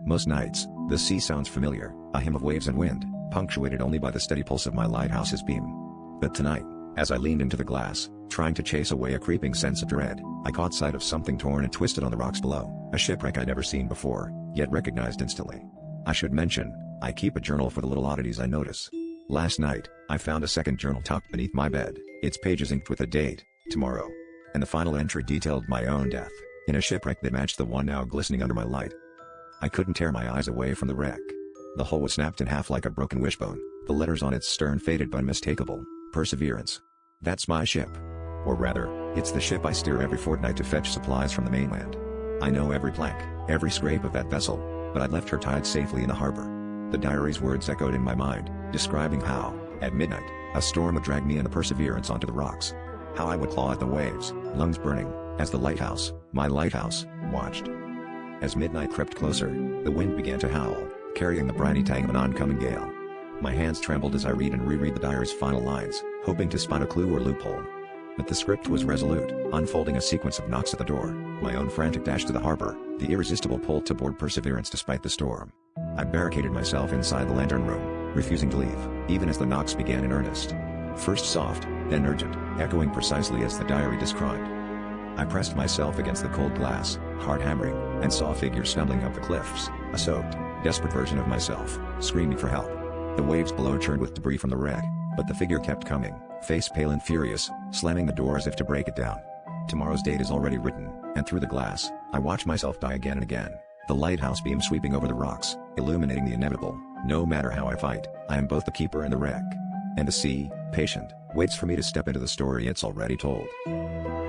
Most nights, the sea sounds familiar, a hymn of waves and wind, punctuated only by the steady pulse of my lighthouse's beam. But tonight, as I leaned into the glass, trying to chase away a creeping sense of dread, I caught sight of something torn and twisted on the rocks below, a shipwreck I'd never seen before, yet recognized instantly. I should mention, I keep a journal for the little oddities I notice. Last night, I found a second journal tucked beneath my bed, its pages inked with the date, tomorrow. And the final entry detailed my own death, in a shipwreck that matched the one now glistening under my light. I couldn't tear my eyes away from the wreck. The hull was snapped in half like a broken wishbone, the letters on its stern faded but unmistakable, Perseverance. That's my ship. Or rather, it's the ship I steer every fortnight to fetch supplies from the mainland. I know every plank, every scrape of that vessel, but I'd left her tied safely in the harbor. The diary's words echoed in my mind, describing how, at midnight, a storm would drag me and the Perseverance onto the rocks. How I would claw at the waves, lungs burning, as the lighthouse, my lighthouse, watched. As midnight crept closer, the wind began to howl, carrying the briny tang of an oncoming gale. My hands trembled as I read and reread the diary's final lines, hoping to spot a clue or loophole. But the script was resolute, unfolding a sequence of knocks at the door, my own frantic dash to the harbor, the irresistible pull to board Perseverance despite the storm. I barricaded myself inside the lantern room, refusing to leave, even as the knocks began in earnest. First soft, then urgent, echoing precisely as the diary described. I pressed myself against the cold glass, heart hammering, and saw a figure stumbling up the cliffs, a soaked, desperate version of myself, screaming for help. The waves below churned with debris from the wreck, but the figure kept coming, face pale and furious, slamming the door as if to break it down. Tomorrow's date is already written, and through the glass, I watch myself die again and again, the lighthouse beam sweeping over the rocks, illuminating the inevitable. No matter how I fight, I am both the keeper and the wreck. And the sea, patient, waits for me to step into the story it's already told.